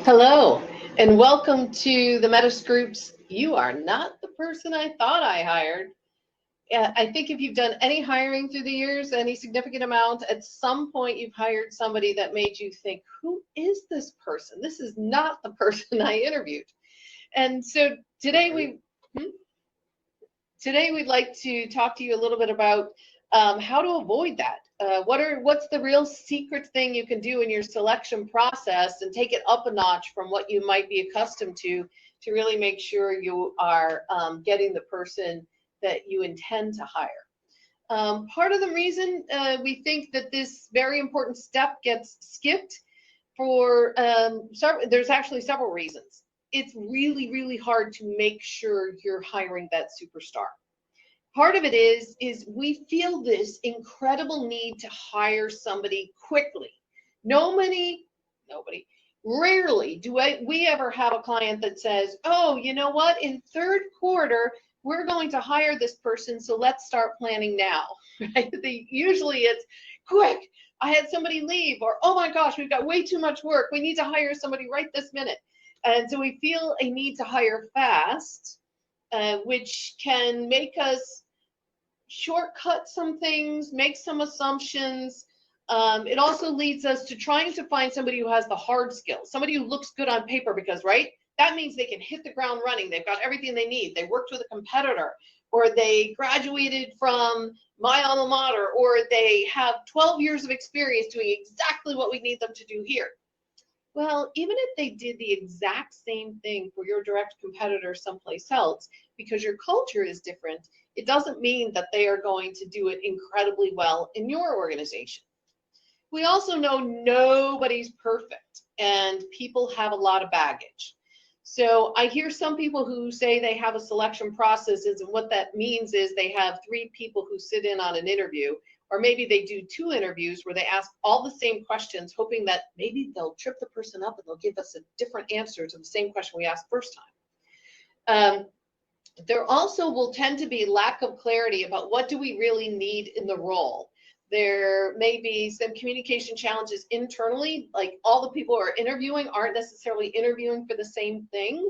Hello, and welcome to the Metis Group's You Are Not the Person I Thought I Hired. I think if you've done any hiring through the years, any significant amount, at some point you've hired somebody that made you think, who is this person? This is not the person I interviewed. And so today we'd like to talk to you a little bit about how to avoid that. What's the real secret thing you can do in your selection process and take it up a notch from what you might be accustomed to really make sure you are getting the person that you intend to hire. Part of the reason we think that this very important step gets skipped there's actually several reasons. It's really, really hard to make sure you're hiring that superstar. Part of it is we feel this incredible need to hire somebody quickly. Nobody, rarely do we ever have a client that says, oh, you know what, in third quarter, we're going to hire this person, so let's start planning now, right? Usually it's quick, I had somebody leave, or oh my gosh, we've got way too much work, we need to hire somebody right this minute. And so we feel a need to hire fast, which can make us shortcut some things, make some assumptions. It also leads us to trying to find somebody who has the hard skills, somebody who looks good on paper because, right, that means they can hit the ground running. They've got everything they need. They worked with a competitor, or they graduated from my alma mater, or they have 12 years of experience doing exactly what we need them to do here. Well, even if they did the exact same thing for your direct competitor someplace else, because your culture is different, it doesn't mean that they are going to do it incredibly well in your organization. We also know nobody's perfect, and people have a lot of baggage. So I hear some people who say they have a selection process, and what that means is they have 3 people who sit in on an interview, or maybe they do 2 interviews where they ask all the same questions, hoping that maybe they'll trip the person up and they'll give us a different answer to the same question we asked first time. There also will tend to be lack of clarity about what do we really need in the role. There may be some communication challenges internally, like all the people who are interviewing aren't necessarily interviewing for the same thing.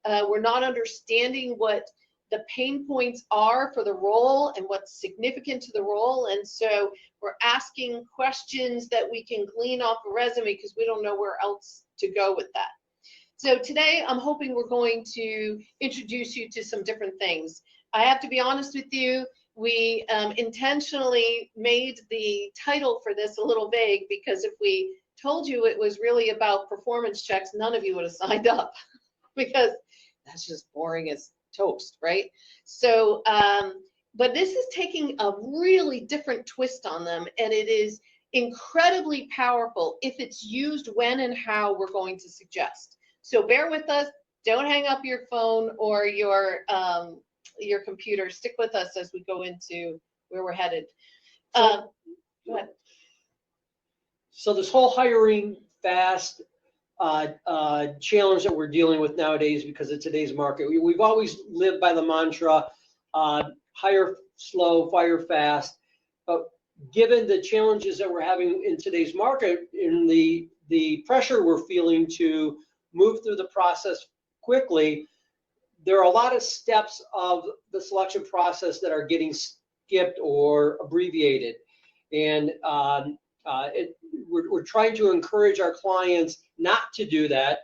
We're not understanding what the pain points are for the role and what's significant to the role, and so we're asking questions that we can glean off a resume because we don't know where else to go with that. So today I'm hoping we're going to introduce you to some different things. I have to be honest with you, we intentionally made the title for this a little vague, because if we told you it was really about performance checks, none of you would have signed up because that's just boring as toast, right? So, but this is taking a really different twist on them, and it is incredibly powerful if it's used when and how we're going to suggest. So bear with us, don't hang up your phone or your computer. Stick with us as we go into where we're headed. Go ahead. So this whole hiring fast challenge that we're dealing with nowadays because of today's market, we've always lived by the mantra, hire slow, fire fast. But given the challenges that we're having in today's market, in the pressure we're feeling to move through the process quickly, there are a lot of steps of the selection process that are getting skipped or abbreviated. And we're trying to encourage our clients not to do that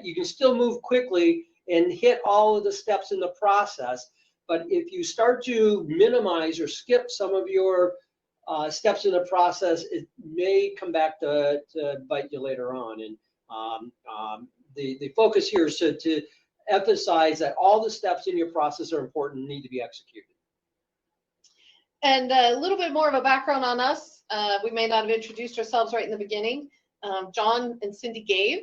you can still move quickly and hit all of the steps in the process. But if you start to minimize or skip some of your steps in the process, it may come back to bite you later on. And the focus here is to emphasize that all the steps in your process are important and need to be executed. And a little bit more of a background on us. We may not have introduced ourselves right in the beginning. John and Cindy gave.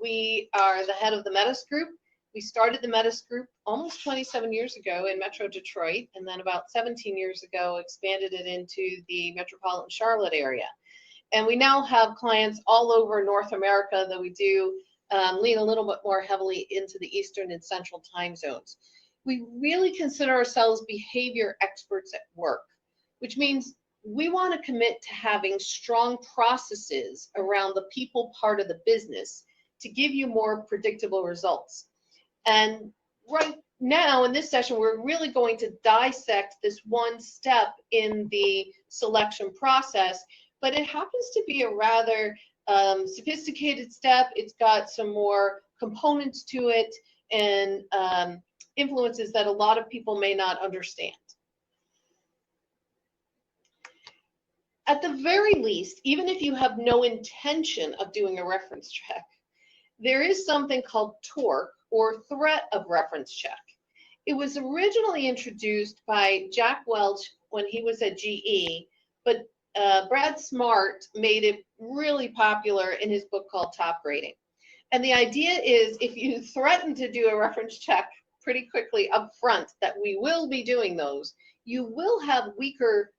We are the head of the Metis Group. We started the Metis Group almost 27 years ago in Metro Detroit, and then about 17 years ago expanded it into the metropolitan Charlotte area. And we now have clients all over North America that we do lean a little bit more heavily into the Eastern and Central time zones. We really consider ourselves behavior experts at work, which means we want to commit to having strong processes around the people part of the business to give you more predictable results. And right now in this session, we're really going to dissect this one step in the selection process, but it happens to be a rather sophisticated step. It's got some more components to it and influences that a lot of people may not understand. At the very least, even if you have no intention of doing a reference check, there is something called TORC, or threat of reference check. It was originally introduced by Jack Welch when he was at GE, but Brad Smart made it really popular in his book called Top Grading. And the idea is if you threaten to do a reference check pretty quickly up front that we will be doing those, you will have weaker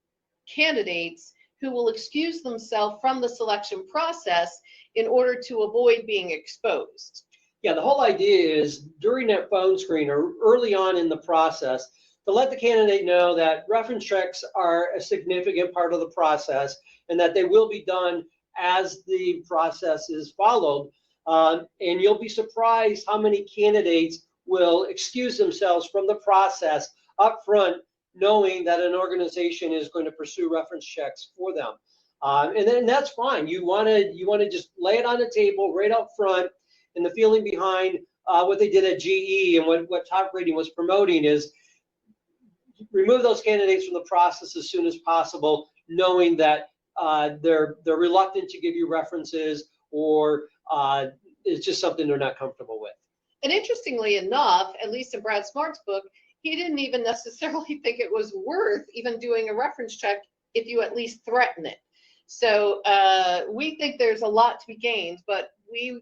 candidates who will excuse themselves from the selection process in order to avoid being exposed. Yeah, the whole idea is during that phone screen or early on in the process to let the candidate know that reference checks are a significant part of the process and that they will be done as the process is followed. And you'll be surprised how many candidates will excuse themselves from the process up front, knowing that an organization is going to pursue reference checks for them. And then that's fine. You want to just lay it on the table right up front. And the feeling behind what they did at GE and what Top Grading was promoting is remove those candidates from the process as soon as possible, knowing that they're reluctant to give you references or it's just something they're not comfortable with. And interestingly enough, at least in Brad Smart's book, he didn't even necessarily think it was worth even doing a reference check if you at least threaten it. So we think there's a lot to be gained, but we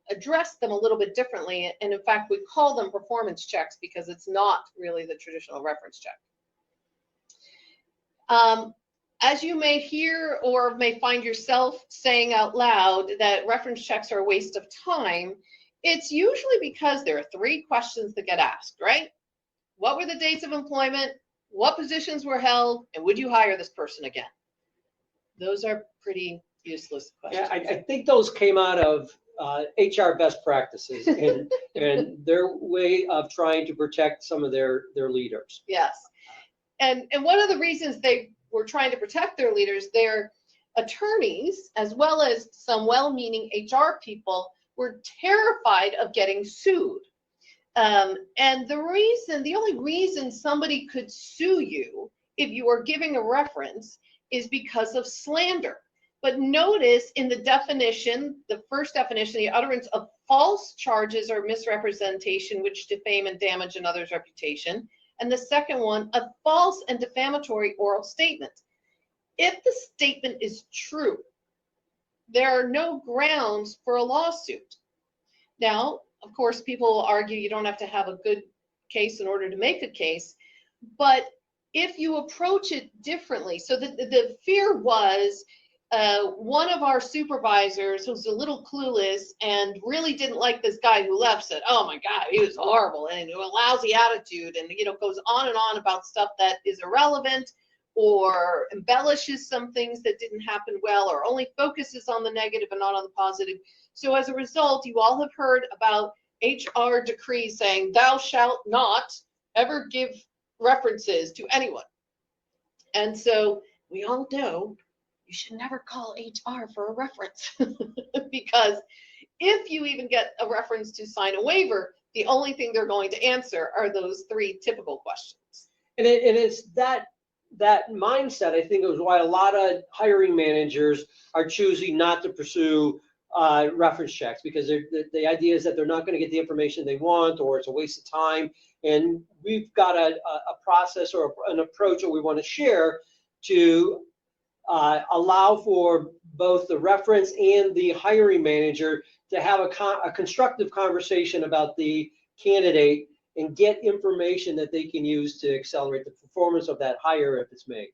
address them a little bit differently. And in fact, we call them performance checks because it's not really the traditional reference check. As you may hear or may find yourself saying out loud that reference checks are a waste of time, it's usually because there are 3 questions that get asked, right? What were the dates of employment? What positions were held? And would you hire this person again? Those are pretty useless questions. Yeah, I think those came out of HR best practices and their way of trying to protect some of their leaders. Yes. And one of the reasons they were trying to protect their leaders, their attorneys, as well as some well-meaning HR people, were terrified of getting sued. And the only reason somebody could sue you if you are giving a reference is because of slander. But notice in the definition, the first definition, the utterance of false charges or misrepresentation which defame and damage another's reputation. And the second one, a false and defamatory oral statement. If the statement is true, there are no grounds for a lawsuit. Now, of course, people will argue you don't have to have a good case in order to make a case, but if you approach it differently, so the fear was one of our supervisors who's a little clueless and really didn't like this guy who left said, oh my God, he was horrible and a lousy attitude, and goes on and on about stuff that is irrelevant or embellishes some things that didn't happen well or only focuses on the negative and not on the positive. So as a result, you all have heard about HR decrees saying thou shalt not ever give references to anyone. And so we all know you should never call HR for a reference because if you even get a reference to sign a waiver, the only thing they're going to answer are those 3 typical questions. And it's that mindset, I think, is why a lot of hiring managers are choosing not to pursue reference checks, because the idea is that they're not going to get the information they want, or it's a waste of time. And we've got a process or an approach that we want to share to allow for both the reference and the hiring manager to have a constructive conversation about the candidate and get information that they can use to accelerate the performance of that hire if it's made.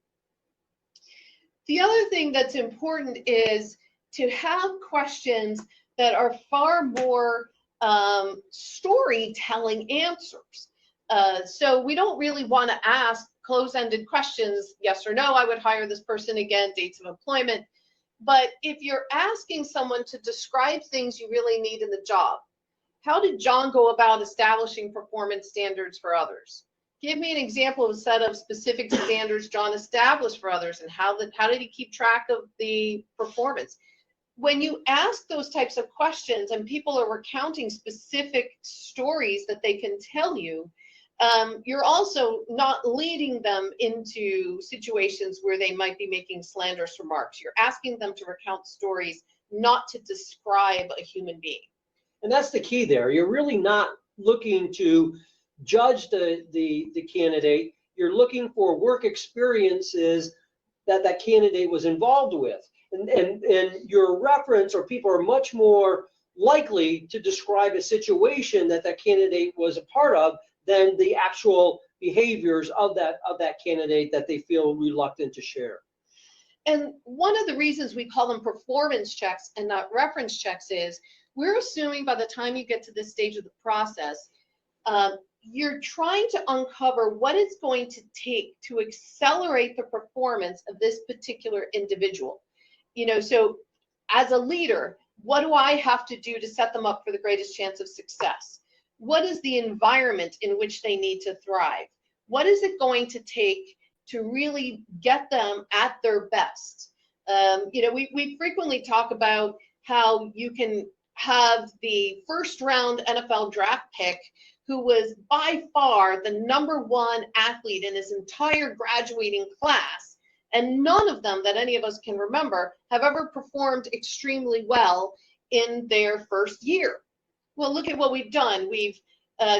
The other thing that's important is to have questions that are far more storytelling answers. So we don't really want to ask close-ended questions, yes or no, I would hire this person again, dates of employment. But if you're asking someone to describe things you really need in the job, how did John go about establishing performance standards for others? Give me an example of a set of specific standards John established for others, and how did he keep track of the performance? When you ask those types of questions and people are recounting specific stories that they can tell you, you're also not leading them into situations where they might be making slanderous remarks. You're asking them to recount stories, not to describe a human being. And that's the key there. You're really not looking to judge the candidate. You're looking for work experiences that candidate was involved with. And your reference, or people are much more likely to describe a situation that candidate was a part of than the actual behaviors of that candidate that they feel reluctant to share. And one of the reasons we call them performance checks and not reference checks is we're assuming by the time you get to this stage of the process, you're trying to uncover what it's going to take to accelerate the performance of this particular individual. So as a leader, what do I have to do to set them up for the greatest chance of success? What is the environment in which they need to thrive? What is it going to take to really get them at their best? We frequently talk about how you can have the first round NFL draft pick who was by far the #1 athlete in his entire graduating class, and none of them that any of us can remember have ever performed extremely well in their first year. Well, look at what we've done. We've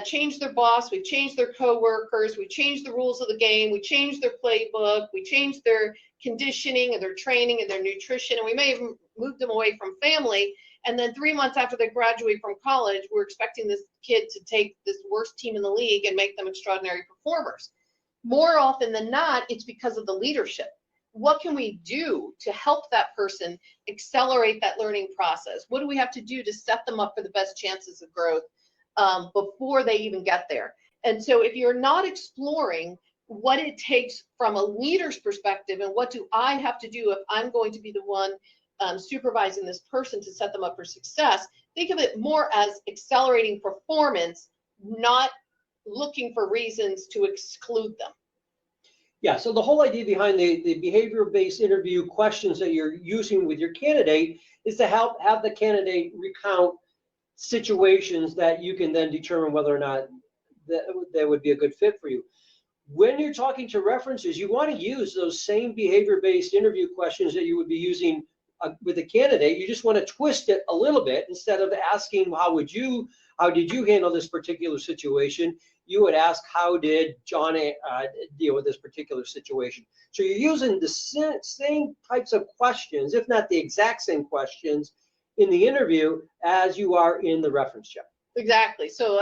changed their boss, we've changed their coworkers, we changed the rules of the game, we changed their playbook, we changed their conditioning and their training and their nutrition, and we may have moved them away from family. And then 3 months after they graduate from college, we're expecting this kid to take this worst team in the league and make them extraordinary performers. More often than not, it's because of the leadership. What can we do to help that person accelerate that learning process? What do we have to do to set them up for the best chances of growth before they even get there? And so if you're not exploring what it takes from a leader's perspective and what do I have to do if I'm going to be the one supervising this person to set them up for success, think of it more as accelerating performance, not looking for reasons to exclude them. Yeah, so the whole idea behind the behavior-based interview questions that you're using with your candidate is to have the candidate recount situations that you can then determine whether or not that would be a good fit for you. When you're talking to references, you want to use those same behavior-based interview questions that you would be using with a candidate. You just want to twist it a little bit. Instead of asking how did you handle this particular situation, you would ask, how did John deal with this particular situation? So you're using the same types of questions, if not the exact same questions, in the interview as you are in the reference check. Exactly. So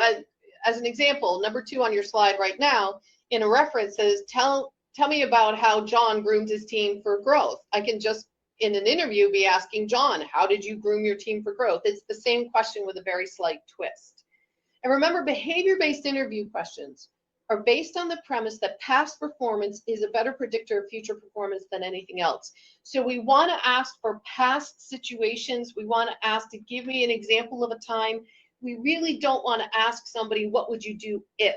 as an example, #2 on your slide right now, in a reference says, tell me about how John groomed his team for growth. I can just, in an interview, be asking John, how did you groom your team for growth? It's the same question with a very slight twist. And remember, behavior-based interview questions are based on the premise that past performance is a better predictor of future performance than anything else. So we want to ask for past situations. We want to ask to give me an example of a time. We really don't want to ask somebody, what would you do if?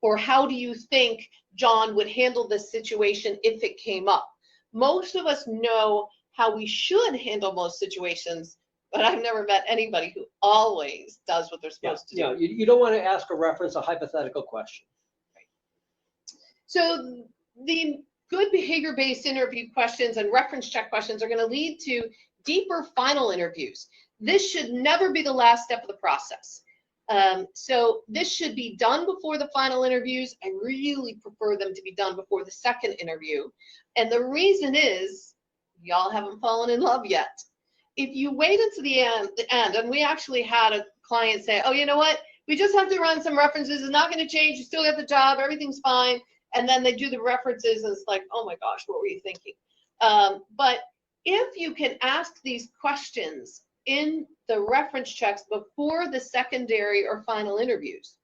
Or how do you think John would handle this situation if it came up? Most of us know how we should handle most situations, but I've never met anybody who always does what they're supposed to do. Yeah, you don't want to ask a reference a hypothetical question. Right. So the good behavior-based interview questions and reference check questions are going to lead to deeper final interviews. This should never be the last step of the process. So this should be done before the final interviews. I really prefer them to be done before the second interview. And the reason is, y'all haven't fallen in love yet. If you wait until the end, and we actually had a client say, oh, you know what? We just have to run some references. It's not going to change. You still get the job. Everything's fine. And then they do the references, and it's like, oh my gosh, what were you thinking? But if you can ask these questions in the reference checks before the secondary or final interviews,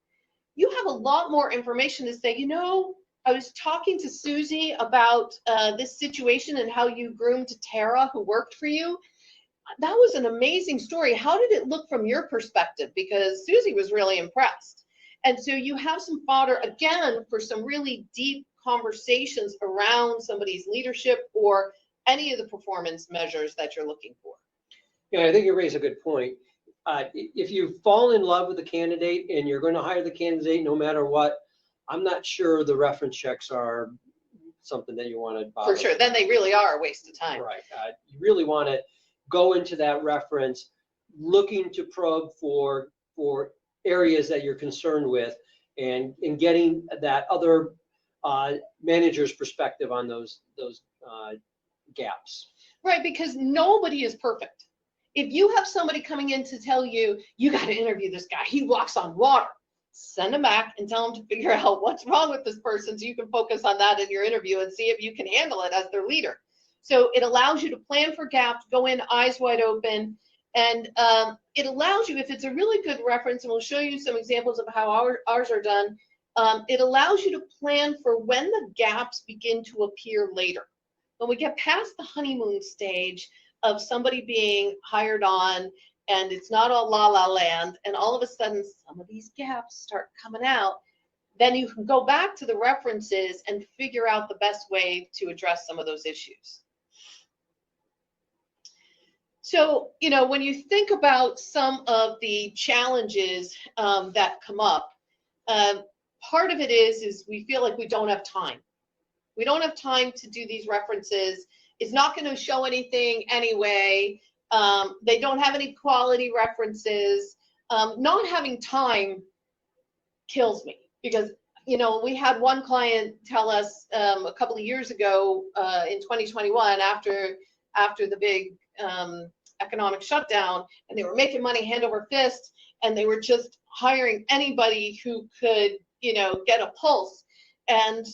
you have a lot more information to say, you know, I was talking to Susie about this situation and how you groomed Tara, who worked for you. That was an amazing story. How did it look from your perspective? Because Susie was really impressed. And so you have some fodder, again, for some really deep conversations around somebody's leadership or any of the performance measures that you're looking for. Yeah, I think you raise a good point. If you fall in love with the candidate and you're going to hire the candidate no matter what, I'm not sure the reference checks are something that you want to bother. For sure, then they really are a waste of time. Right. You really want to go into that reference looking to probe for areas that you're concerned with and getting that other manager's perspective on those gaps. Right, because nobody is perfect. If you have somebody coming in to tell you, you got to interview this guy, he walks on water, send them back and tell them to figure out what's wrong with this person so you can focus on that in your interview and see if you can handle it as their leader. So it allows you to plan for gaps, go in eyes wide open, and it allows you, if it's a really good reference, and we'll show you some examples of how ours are done, it allows you to plan for when the gaps begin to appear later. When we get past the honeymoon stage of somebody being hired on and it's not all la la land, and all of a sudden some of these gaps start coming out, then you can go back to the references and figure out the best way to address some of those issues. So, you know, when you think about some of the challenges that come up, part of it is we feel like we don't have time. We don't have time to do these references. It's not going to show anything anyway. They don't have any quality references. Not having time kills me because, you know, we had one client tell us a couple of years ago in 2021 after the big economic shutdown, and they were making money hand over fist, and they were just hiring anybody who could, you know, get a pulse. And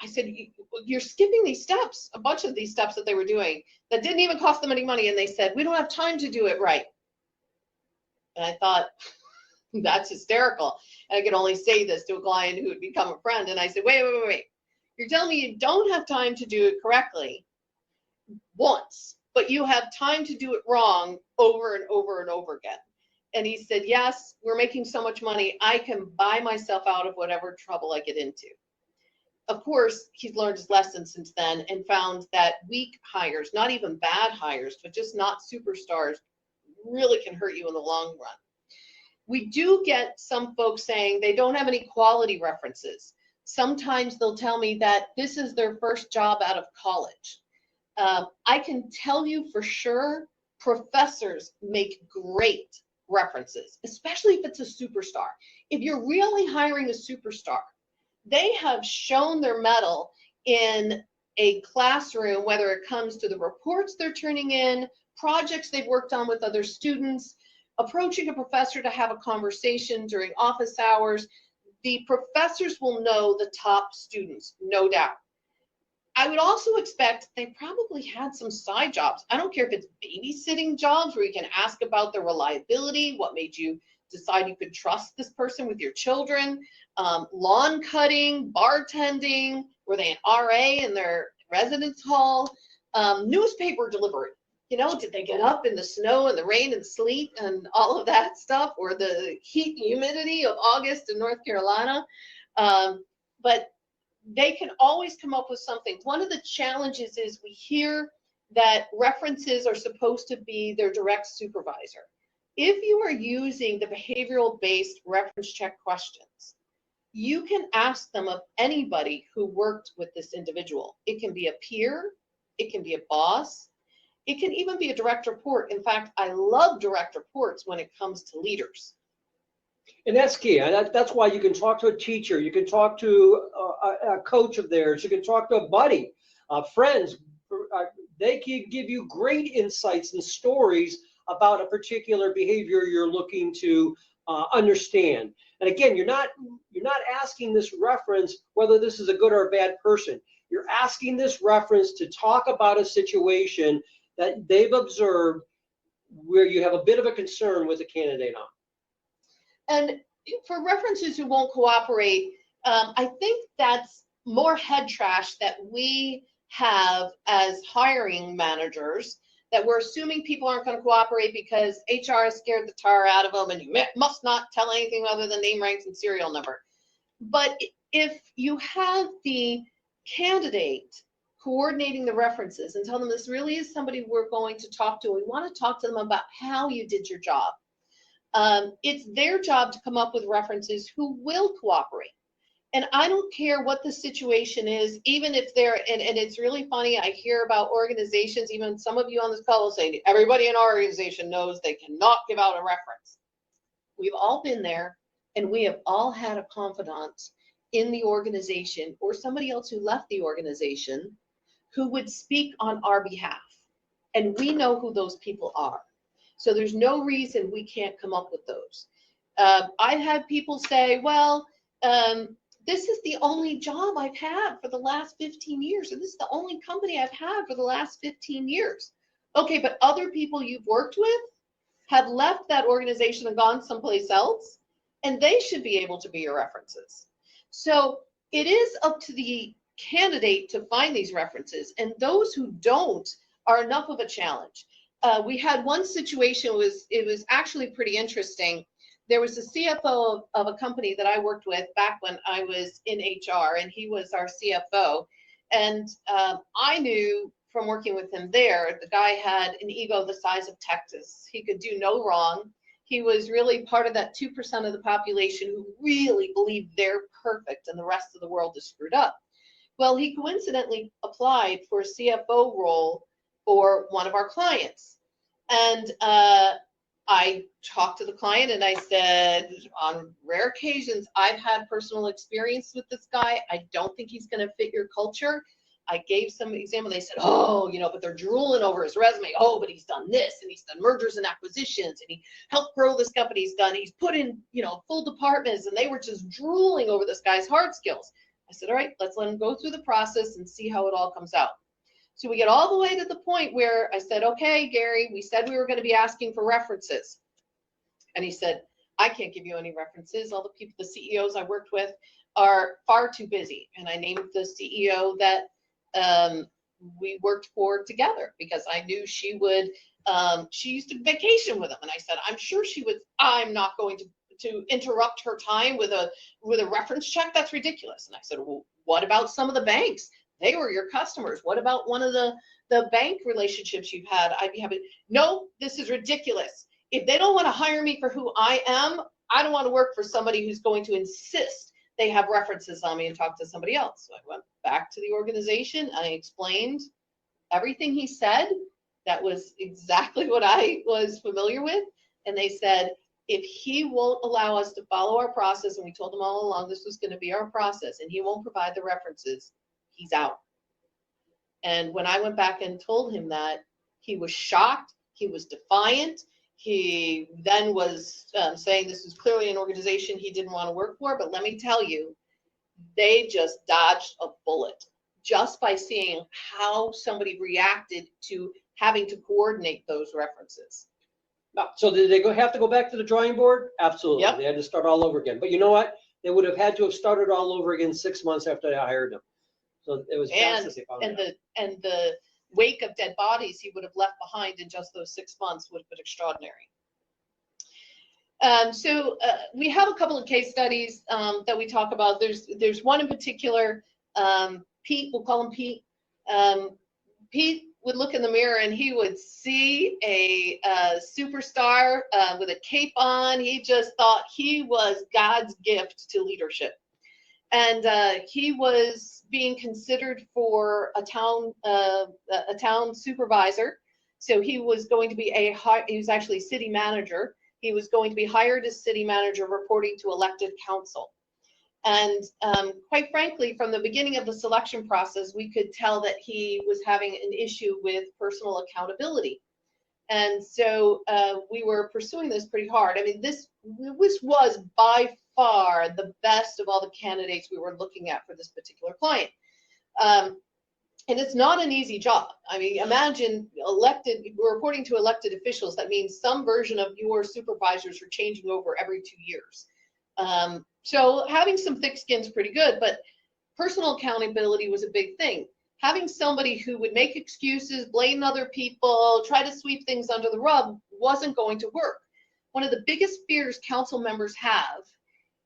I said, you're skipping these steps, a bunch of these steps that they were doing that didn't even cost them any money. And they said, we don't have time to do it right. And I thought, that's hysterical. And I could only say this to a client who had become a friend. And I said, wait. You're telling me you don't have time to do it correctly once, but you have time to do it wrong over and over and over again. And he said, yes, we're making so much money, I can buy myself out of whatever trouble I get into. Of course, he's learned his lesson since then and found that weak hires, not even bad hires, but just not superstars, really can hurt you in the long run. We do get some folks saying they don't have any quality references. Sometimes they'll tell me that this is their first job out of college. I can tell you for sure, professors make great references, especially if it's a superstar. If you're really hiring a superstar, they have shown their mettle in a classroom, whether it comes to the reports they're turning in, projects they've worked on with other students, approaching a professor to have a conversation during office hours. The professors will know the top students, no doubt. I would also expect they probably had some side jobs. I don't care if it's babysitting jobs where you can ask about their reliability, what made you decide you could trust this person with your children, lawn cutting, bartending, were they an RA in their residence hall, newspaper delivery. You know, did they get up in the snow and the rain and sleet and all of that stuff, or the heat and humidity of August in North Carolina? But they can always come up with something. One of the challenges is we hear that references are supposed to be their direct supervisor. If you are using the behavioral-based reference check questions, you can ask them of anybody who worked with this individual. It can be a peer, it can be a boss, it can even be a direct report. In fact, I love direct reports when it comes to leaders. And that's key. And that's why you can talk to a teacher, you can talk to a coach of theirs, you can talk to a buddy, friends. They can give you great insights and stories about a particular behavior you're looking to understand. And again, you're not asking this reference whether this is a good or a bad person. You're asking this reference to talk about a situation that they've observed where you have a bit of a concern with the candidate on. And for references who won't cooperate, I think that's more head trash that we have as hiring managers, that we're assuming people aren't going to cooperate because HR has scared the tar out of them and you must not tell anything other than name, ranks, and serial number. But if you have the candidate coordinating the references and tell them this really is somebody we're going to talk to, we want to talk to them about how you did your job. It's their job to come up with references who will cooperate. And I don't care what the situation is, even if they're, and it's really funny, I hear about organizations, even some of you on this call will say, everybody in our organization knows they cannot give out a reference. We've all been there, and we have all had a confidant in the organization or somebody else who left the organization who would speak on our behalf. And we know who those people are. So there's no reason we can't come up with those. I've had people say, well, this is the only job I've had for the last 15 years, or this is the only company I've had for the last 15 years. Okay, but other people you've worked with have left that organization and gone someplace else, and they should be able to be your references. So it is up to the candidate to find these references, and those who don't are enough of a challenge. We had one situation, it was actually pretty interesting. There was a CFO of a company that I worked with back when I was in HR, and he was our CFO. And I knew from working with him there, the guy had an ego the size of Texas. He could do no wrong. He was really part of that 2% of the population who really believed they're perfect and the rest of the world is screwed up. Well, he coincidentally applied for a CFO role for one of our clients. And I talked to the client and I said, on rare occasions, I've had personal experience with this guy. I don't think he's going to fit your culture. I gave some example. They said, oh, but they're drooling over his resume. Oh, but he's done this and he's done mergers and acquisitions and he helped grow this company. He's put in, full departments, and they were just drooling over this guy's hard skills. I said, all right, let's let him go through the process and see how it all comes out. So we get all the way to the point where I said, okay, Gary, we said we were going to be asking for references. And he said, I can't give you any references. All the people, the CEOs I worked with are far too busy. And I named the CEO that we worked for together because I knew she would, she used to vacation with him. And I said, I'm sure she would, I'm not going to interrupt her time with a reference check. That's ridiculous. And I said, well, what about some of the banks? They were your customers. What about one of the bank relationships you've had? I'd be happy. No, this is ridiculous. If they don't want to hire me for who I am, I don't want to work for somebody who's going to insist they have references on me and talk to somebody else. So I went back to the organization. I explained everything he said. That was exactly what I was familiar with. And they said, if he won't allow us to follow our process, and we told them all along this was going to be our process, and he won't provide the references, he's out. And when I went back and told him that, he was shocked. He was defiant. He then was saying this was clearly an organization he didn't want to work for. But let me tell you, they just dodged a bullet just by seeing how somebody reacted to having to coordinate those references. So did they have to go back to the drawing board? Absolutely. Yep. They had to start all over again. But you know what? They would have had to have started all over again 6 months after I hired them. So it was and the wake of dead bodies he would have left behind in just those 6 months would have been extraordinary. So we have a couple of case studies that we talk about. There's one in particular, Pete, we'll call him Pete. Pete would look in the mirror and he would see a superstar with a cape on. He just thought he was God's gift to leadership. And he was being considered for a town supervisor. So he was going to be he was actually city manager. He was going to be hired as city manager, reporting to elected council. And quite frankly, from the beginning of the selection process, we could tell that he was having an issue with personal accountability. And so we were pursuing this pretty hard. I mean, this was by far the best of all the candidates we were looking at for this particular client. And it's not an easy job. I mean, imagine we're reporting to elected officials. That means some version of your supervisors are changing over every 2 years. So having some thick skin is pretty good, but personal accountability was a big thing. Having somebody who would make excuses, blame other people, try to sweep things under the rug wasn't going to work. One of the biggest fears council members have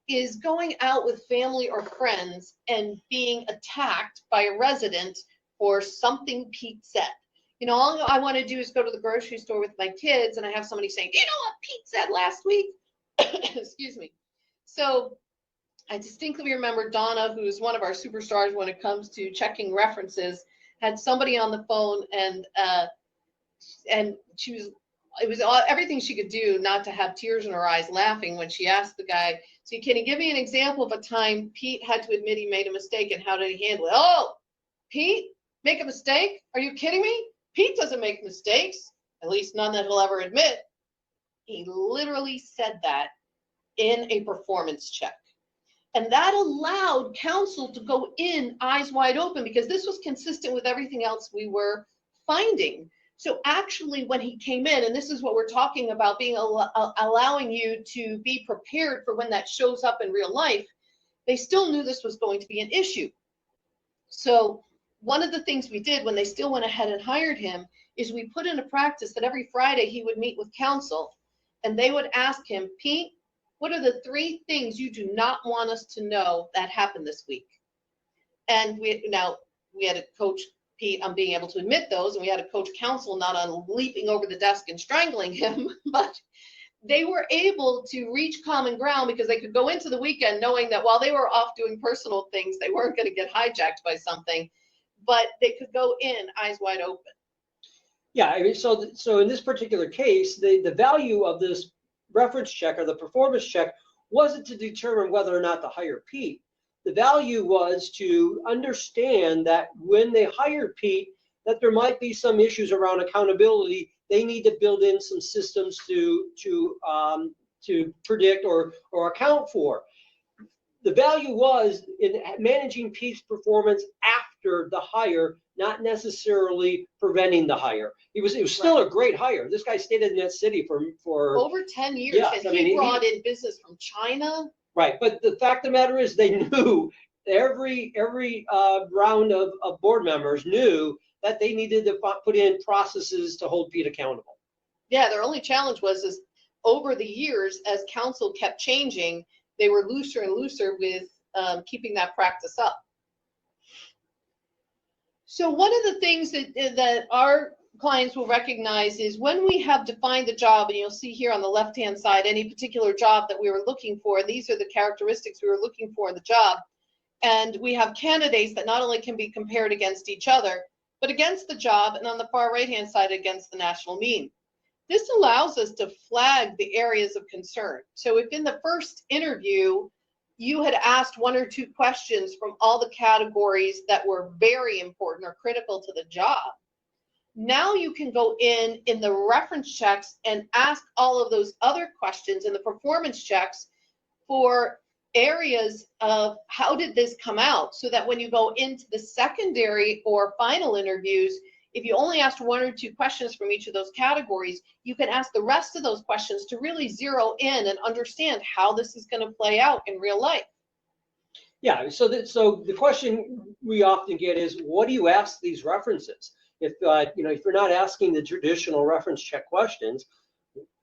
is going out with family or friends and being attacked by a resident for something Pete said. You know, all I want to do is go to the grocery store with my kids and I have somebody saying, you know what Pete said last week? Excuse me. So I distinctly remember Donna, who is one of our superstars when it comes to checking references, had somebody on the phone and she was, it was everything she could do not to have tears in her eyes laughing when she asked the guy, so can you give me an example of a time Pete had to admit he made a mistake and how did he handle it? Oh, Pete, make a mistake? Are you kidding me? Pete doesn't make mistakes, at least none that he'll ever admit. He literally said that in a performance check. And that allowed council to go in eyes wide open because this was consistent with everything else we were finding. So actually when he came in, and this is what we're talking about, being allowing you to be prepared for when that shows up in real life, they still knew this was going to be an issue. So one of the things we did when they still went ahead and hired him is we put into practice that every Friday he would meet with council and they would ask him, Pete, what are the 3 things you do not want us to know that happened this week? And we had to coach Pete on being able to admit those, and we had to coach council not on leaping over the desk and strangling him, but they were able to reach common ground because they could go into the weekend knowing that while they were off doing personal things, they weren't going to get hijacked by something, but they could go in eyes wide open. Yeah, I mean, so in this particular case, the value of this reference check or the performance check wasn't to determine whether or not to hire Pete. The value was to understand that when they hired Pete, that there might be some issues around accountability. They need to build in some systems to predict or account for. The value was in managing Pete's performance after the hire, not necessarily preventing the hire. It was still a great hire. This guy stayed in that city for over 10 years, yes, and he brought in business from China. Right, but the fact of the matter is, they knew every round of board members knew that they needed to put in processes to hold Pete accountable. Yeah, their only challenge was over the years, as council kept changing, they were looser and looser with keeping that practice up. So one of the things that our clients will recognize is when we have defined the job, and you'll see here on the left-hand side, any particular job that we were looking for, these are the characteristics we were looking for in the job. And we have candidates that not only can be compared against each other, but against the job, and on the far right-hand side, against the national mean. This allows us to flag the areas of concern. So if in the first interview, you had asked 1 or 2 questions from all the categories that were very important or critical to the job, now you can go in the reference checks and ask all of those other questions in the performance checks for areas of how did this come out, so that when you go into the secondary or final interviews, if you only asked 1 or 2 questions from each of those categories, you can ask the rest of those questions to really zero in and understand how this is going to play out in real life. Yeah, so the question we often get is, what do you ask these references? If if you're not asking the traditional reference check questions,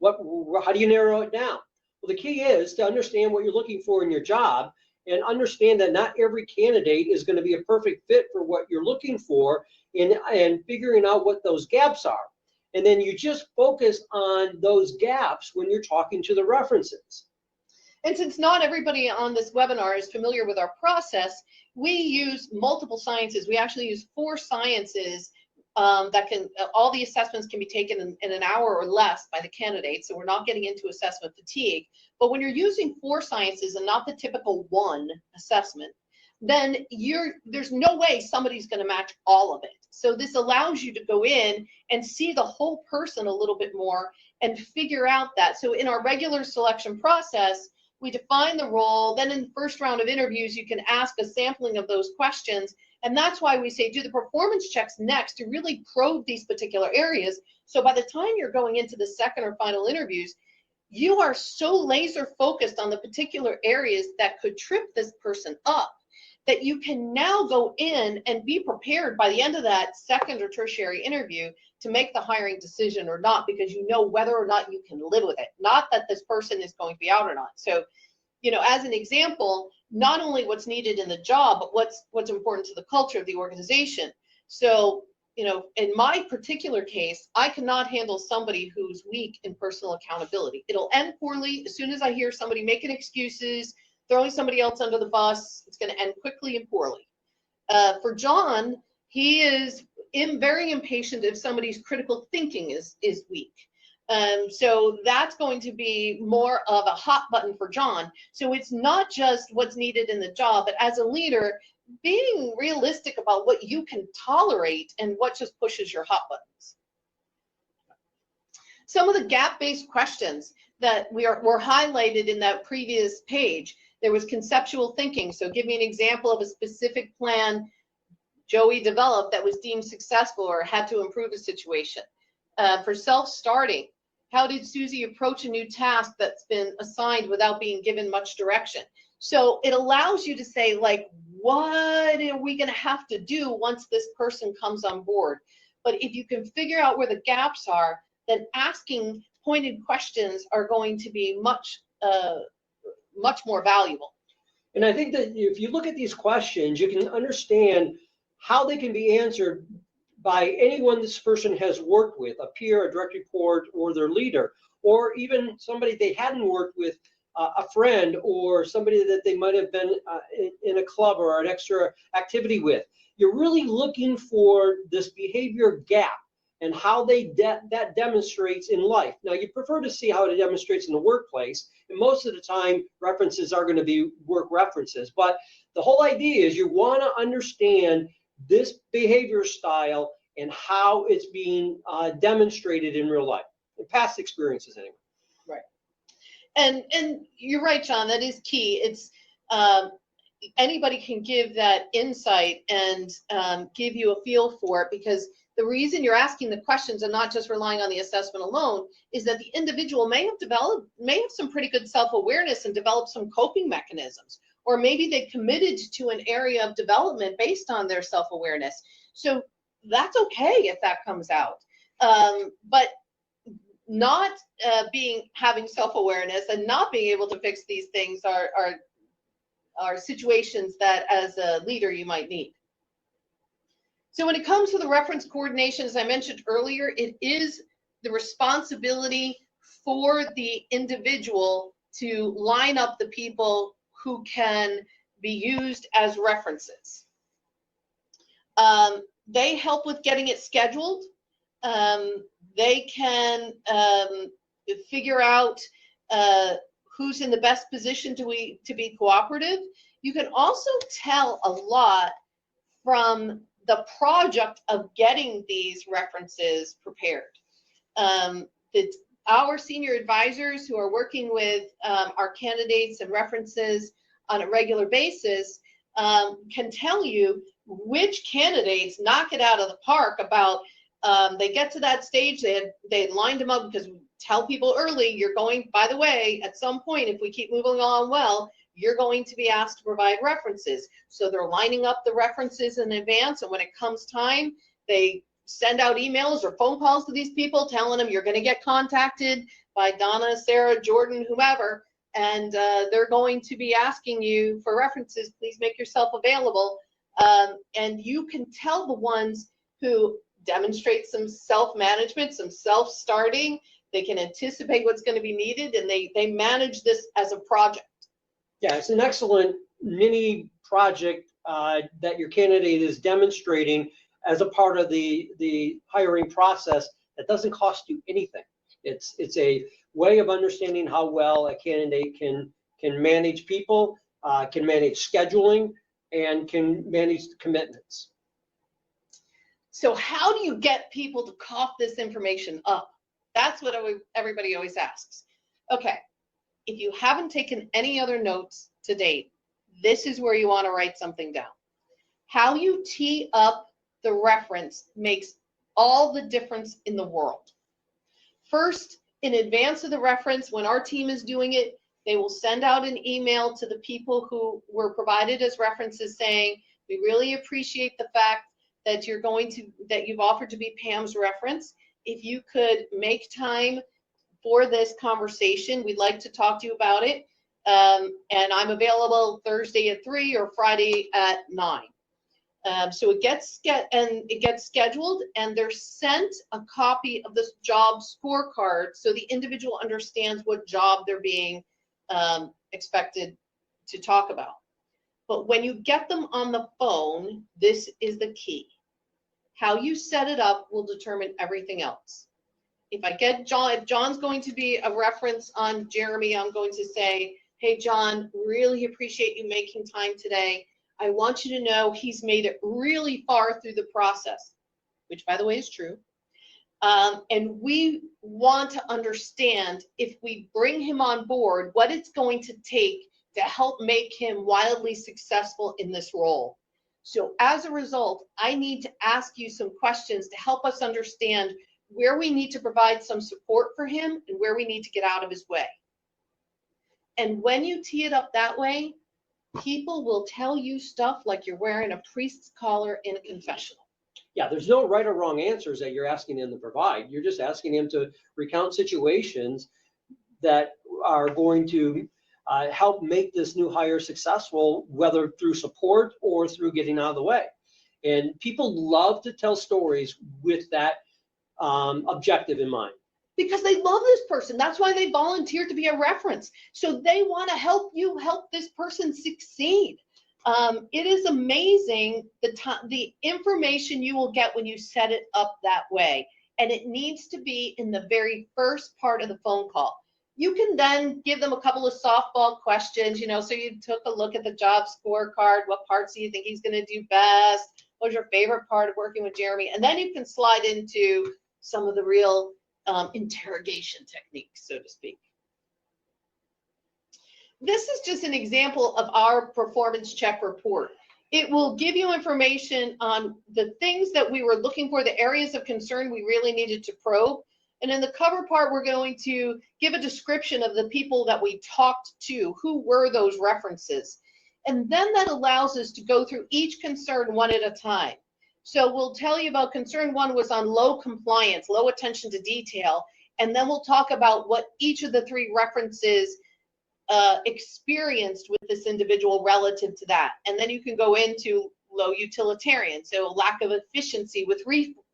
how do you narrow it down? Well, the key is to understand what you're looking for in your job and understand that not every candidate is going to be a perfect fit for what you're looking for, and figuring out what those gaps are. And then you just focus on those gaps when you're talking to the references. And since not everybody on this webinar is familiar with our process, we use multiple sciences. We actually use 4 sciences that can, all the assessments can be taken in an hour or less by the candidate. So we're not getting into assessment fatigue. But when you're using 4 sciences and not the typical 1 assessment, then there's no way somebody's going to match all of it. So this allows you to go in and see the whole person a little bit more and figure out that. So in our regular selection process, we define the role. Then in the first round of interviews, you can ask a sampling of those questions. And that's why we say do the performance checks next to really probe these particular areas. So by the time you're going into the second or final interviews, you are so laser focused on the particular areas that could trip this person up that you can now go in and be prepared by the end of that second or tertiary interview to make the hiring decision or not, because you know whether or not you can live with it, not that this person is going to be out or not. So, you know, as an example, not only what's needed in the job, but what's important to the culture of the organization. So, you know, in my particular case, I cannot handle somebody who's weak in personal accountability. It'll end poorly. As soon as I hear somebody making excuses, throwing somebody else under the bus, it's going to end quickly and poorly. For John, he is very impatient if somebody's critical thinking is weak. So that's going to be more of a hot button for John. So it's not just what's needed in the job, but as a leader, being realistic about what you can tolerate and what just pushes your hot buttons. Some of the gap-based questions that were highlighted in that previous page. There was conceptual thinking. So give me an example of a specific plan Joey developed that was deemed successful or had to improve a situation. For self-starting, how did Susie approach a new task that's been assigned without being given much direction? So it allows you to say, like, what are we going to have to do once this person comes on board? But if you can figure out where the gaps are, then asking pointed questions are going to be much more valuable. And I think that if you look at these questions, you can understand how they can be answered by anyone this person has worked with, a peer, a direct report, or their leader, or even somebody they hadn't worked with, a friend, or somebody that they might have been in a club or an extra activity with. You're really looking for this behavior gap and how that demonstrates in life. Now, you prefer to see how it demonstrates in the workplace, and most of the time, references are going to be work references. But the whole idea is you want to understand this behavior style and how it's being demonstrated in real life, in past experiences anyway. Right. And you're right, John, that is key. It's anybody can give that insight and give you a feel for it, because the reason you're asking the questions and not just relying on the assessment alone is that the individual may have some pretty good self-awareness and developed some coping mechanisms, or maybe they committed to an area of development based on their self-awareness. So that's okay if that comes out. But not having self-awareness and not being able to fix these things are situations that as a leader you might need. So when it comes to the reference coordination, as I mentioned earlier, it is the responsibility for the individual to line up the people who can be used as references. They help with getting it scheduled. They can figure out who's in the best position to be cooperative. You can also tell a lot from the project of getting these references prepared. Our senior advisors who are working with our candidates and references on a regular basis can tell you which candidates knock it out of the park about they get to that stage, they lined them up, because we tell people early, you're going, by the way, at some point, if we keep moving on well, you're going to be asked to provide references. So they're lining up the references in advance, and when it comes time, they send out emails or phone calls to these people telling them you're going to get contacted by Donna, Sarah, Jordan, whomever, and they're going to be asking you for references. Please make yourself available. And you can tell the ones who demonstrate some self-management, some self-starting. They can anticipate what's going to be needed, and they manage this as a project. Yeah, it's an excellent mini project that your candidate is demonstrating as a part of the hiring process that doesn't cost you anything. It's a way of understanding how well a candidate can manage people, can manage scheduling, and can manage commitments. So how do you get people to cough this information up? That's what everybody always asks. Okay, if you haven't taken any other notes to date, this is where you want to write something down. How you tee up the reference makes all the difference in the world. First, in advance of the reference, when our team is doing it, they will send out an email to the people who were provided as references saying, we really appreciate the fact that you've offered to be Pam's reference. If you could make time for this conversation, we'd like to talk to you about it. And I'm available Thursday at 3 or Friday at 9. So it gets scheduled, and they're sent a copy of this job scorecard so the individual understands what job they're being expected to talk about. But when you get them on the phone, this is the key. How you set it up will determine everything else. If John's going to be a reference on Jeremy, I'm going to say, hey, John, really appreciate you making time today. I want you to know he's made it really far through the process, which, by the way, is true. And we want to understand, if we bring him on board, what it's going to take to help make him wildly successful in this role. So as a result, I need to ask you some questions to help us understand where we need to provide some support for him and where we need to get out of his way. And when you tee it up that way, people will tell you stuff like you're wearing a priest's collar in a confessional. Yeah, there's no right or wrong answers that you're asking him to provide. You're just asking him to recount situations that are going to help make this new hire successful, whether through support or through getting out of the way. And people love to tell stories with that objective in mind. Because they love this person. That's why they volunteered to be a reference. So they want to help you help this person succeed. It is amazing the information you will get when you set it up that way. And it needs to be in the very first part of the phone call. You can then give them a couple of softball questions, so you took a look at the job scorecard. What parts do you think he's going to do best? What's your favorite part of working with Jeremy? And then you can slide into some of the real interrogation techniques, so to speak. This is just an example of our performance check report. It will give you information on the things that we were looking for, the areas of concern we really needed to probe. And in the cover part, we're going to give a description of the people that we talked to, who were those references. And then that allows us to go through each concern one at a time. So we'll tell you about concern 1 was on low compliance, low attention to detail. And then we'll talk about what each of the 3 references experienced with this individual relative to that. And then you can go into low utilitarian, so lack of efficiency with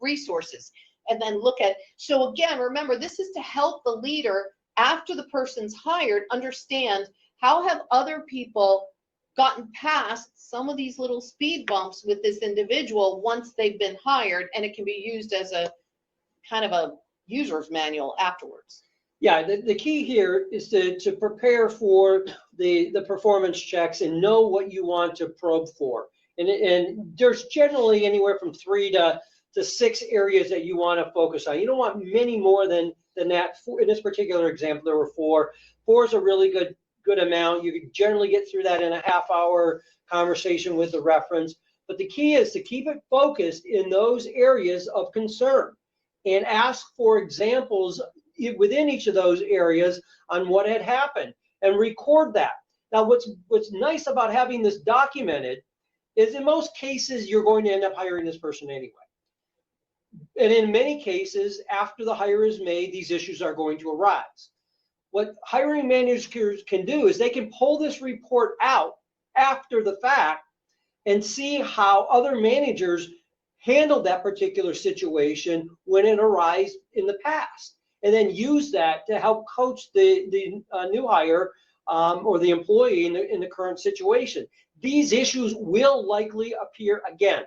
resources. And then look at, so again, remember, this is to help the leader, after the person's hired, understand how have other people gotten past some of these little speed bumps with this individual once they've been hired, and it can be used as a kind of a user's manual afterwards. Yeah, the key here is to prepare for the performance checks and know what you want to probe for. And there's generally anywhere from 3 to 6 areas that you want to focus on. You don't want many more than that. In this particular example, there were 4. 4 is a really good amount. You can generally get through that in a half-hour conversation with the reference. But the key is to keep it focused in those areas of concern and ask for examples within each of those areas on what had happened and record that. Now, what's nice about having this documented is in most cases, you're going to end up hiring this person anyway. And in many cases, after the hire is made, these issues are going to arise. What hiring managers can do is they can pull this report out after the fact and see how other managers handled that particular situation when it arose in the past, and then use that to help coach the new hire or the employee in the current situation. These issues will likely appear again.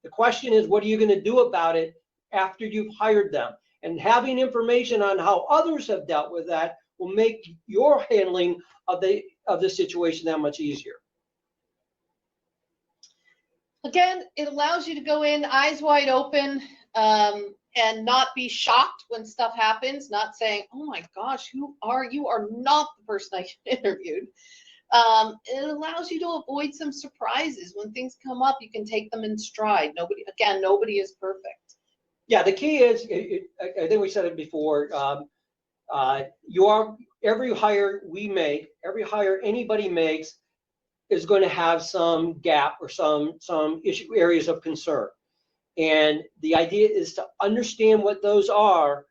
The question is, what are you going to do about it after you've hired them? And having information on how others have dealt with that will make your handling of the situation that much easier. Again, it allows you to go in eyes wide open and not be shocked when stuff happens, not saying, oh my gosh, who are you? Are not the person I interviewed. It allows you to avoid some surprises. When things come up, you can take them in stride. Nobody is perfect. Yeah, the key is, I think we said it before, Every hire every hire anybody makes is going to have some gap or some issue areas of concern. And the idea is to understand what those are,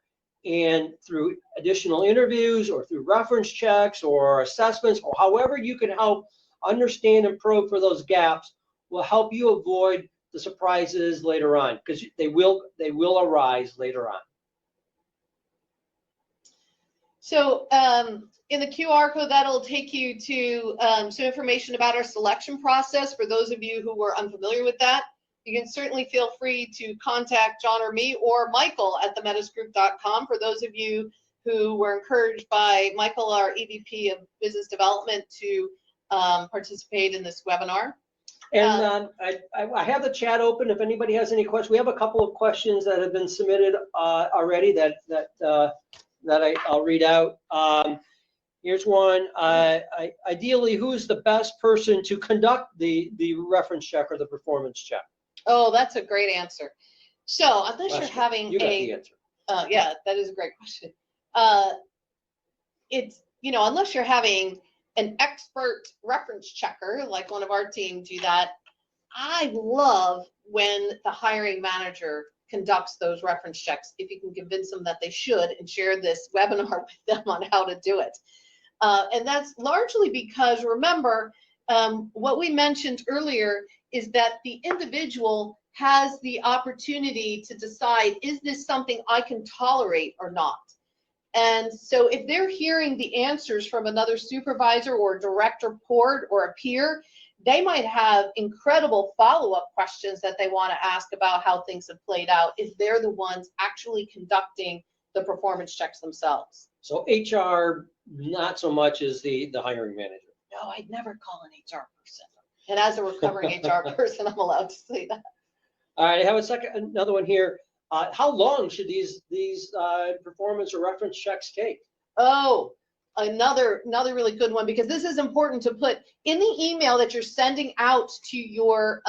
and through additional interviews or through reference checks or assessments or however you can help understand and probe for those gaps will help you avoid the surprises later on, because they will arise later on. So in the QR code, that'll take you to some information about our selection process. For those of you who were unfamiliar with that, you can certainly feel free to contact John or me or Michael at themetisgroup.com. For those of you who were encouraged by Michael, our EVP of Business Development, to participate in this webinar. And I have the chat open if anybody has any questions. We have a couple of questions that have been submitted already that I'll read out. Here's one. Ideally, who's the best person to conduct the reference check or the performance check? Oh, that's a great answer. So unless you're having you got the answer. Yeah, that is a great question. It's, unless you're having an expert reference checker like one of our team do that, I love when the hiring manager conducts those reference checks, if you can convince them that they should, and share this webinar with them on how to do it. And that's largely because, remember, what we mentioned earlier is that the individual has the opportunity to decide, is this something I can tolerate or not? And so if they're hearing the answers from another supervisor or direct report or a peer, they might have incredible follow-up questions that they want to ask about how things have played out if they're the ones actually conducting the performance checks themselves. So HR, not so much as the hiring manager. No, I'd never call an HR person. And as a recovering HR person, I'm allowed to say that. All right, I have another one here. How long should these performance or reference checks take? Oh, another really good one, because this is important to put in the email that you're sending out to your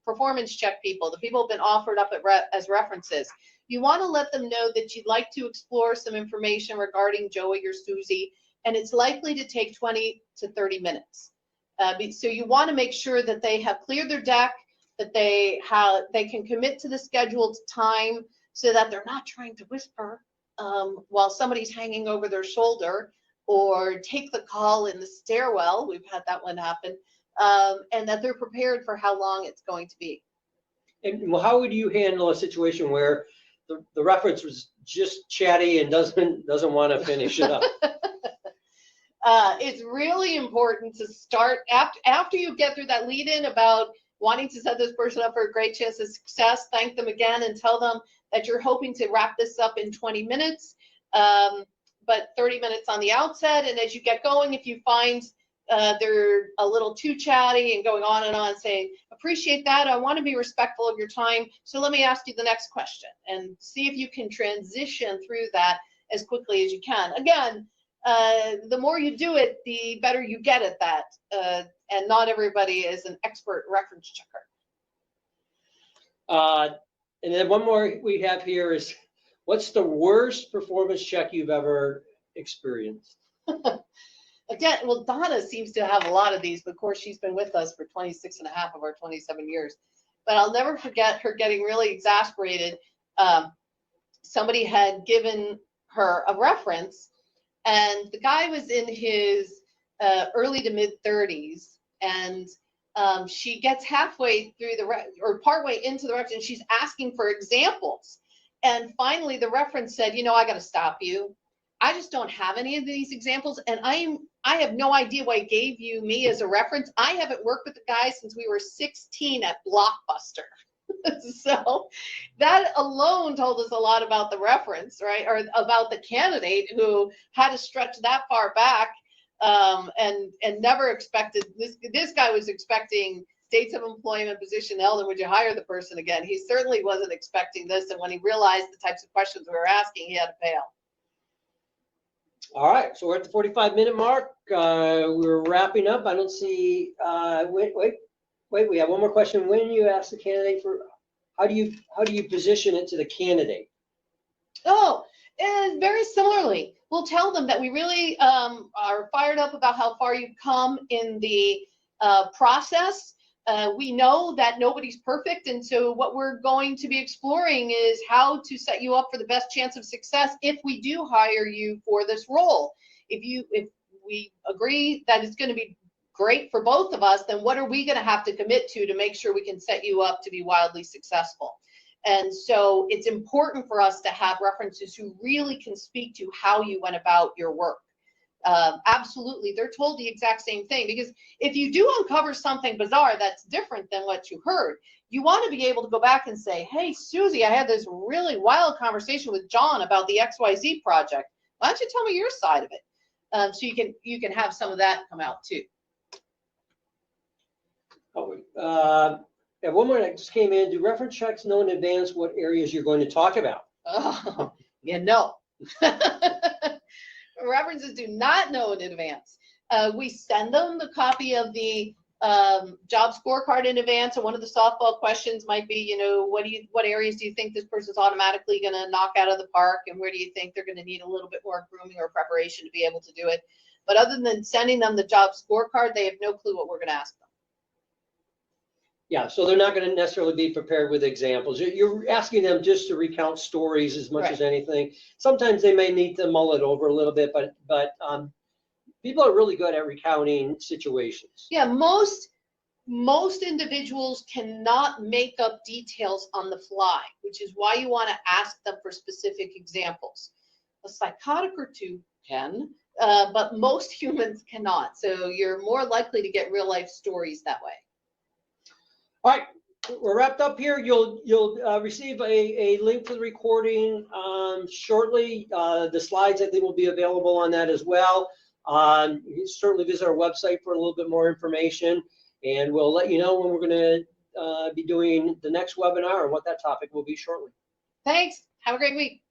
performance check people, the people who've been offered up as references. You want to let them know that you'd like to explore some information regarding Joey or Susie, and it's likely to take 20 to 30 minutes. So you want to make sure that they have cleared their deck, that they can commit to the scheduled time, so that they're not trying to whisper while somebody's hanging over their shoulder, or take the call in the stairwell. We've had that one happen. And that they're prepared for how long it's going to be. And how would you handle a situation where the reference was just chatty and doesn't want to finish it up? It's really important to start after you get through that lead-in about wanting to set this person up for a great chance of success. Thank them again and tell them that you're hoping to wrap this up in 20 minutes, but 30 minutes on the outset. And as you get going, if you find they're a little too chatty and going on and on, say, appreciate that, I want to be respectful of your time, so let me ask you the next question, and see if you can transition through that as quickly as you can. Again, the more you do it, the better you get at that, and not everybody is an expert reference checker. And then one more we have here is, what's the worst performance check you've ever experienced? Again, well, Donna seems to have a lot of these, but of course she's been with us for 26 and a half of our 27 years. But I'll never forget her getting really exasperated. Somebody had given her a reference, and the guy was in his early to mid 30s, and she gets halfway through or partway into the reference, and she's asking for examples. And finally the reference said, I got to stop you. I just don't have any of these examples, and I have no idea why he gave me as a reference. I haven't worked with the guy since we were 16 at Blockbuster. So that alone told us a lot about the reference, right? Or about the candidate who had to stretch that far back, and never expected this guy was expecting dates of employment, position held, and would you hire the person again? He certainly wasn't expecting this, and when he realized the types of questions we were asking, he had to bail. All right, so we're at the 45-minute mark. We're wrapping up. I don't see. Wait. We have one more question. When you ask the candidate for, how do you position it to the candidate? Oh, and very similarly, we'll tell them that we really are fired up about how far you've come in the process. We know that nobody's perfect, and so what we're going to be exploring is how to set you up for the best chance of success if we do hire you for this role. If we agree that it's going to be great for both of us, then what are we going to have to commit to make sure we can set you up to be wildly successful? And so it's important for us to have references who really can speak to how you went about your work. Absolutely, they're told the exact same thing, because if you do uncover something bizarre that's different than what you heard, you want to be able to go back and say, hey, Susie, I had this really wild conversation with John about the XYZ project. Why don't you tell me your side of it? So you can have some of that come out too. And one more that just came in. Do reference checks know in advance what areas you're going to talk about? Oh, yeah, no. References do not know in advance. We send them the copy of the job scorecard in advance, and one of the softball questions might be, you know, what areas do you think this person's automatically going to knock out of the park, and where do you think they're going to need a little bit more grooming or preparation to be able to do it? But other than sending them the job scorecard, they have no clue what we're going to ask them. Yeah, so they're not going to necessarily be prepared with examples. You're asking them just to recount stories as much as anything. Sometimes they may need to mull it over a little bit, but people are really good at recounting situations. Yeah, most individuals cannot make up details on the fly, which is why you want to ask them for specific examples. A psychotic or two can, but most humans cannot. So you're more likely to get real life stories that way. All right, we're wrapped up here. You'll receive a link to the recording shortly. The slides, I think, will be available on that as well. You can certainly visit our website for a little bit more information, and we'll let you know when we're going to be doing the next webinar and what that topic will be shortly. Thanks. Have a great week.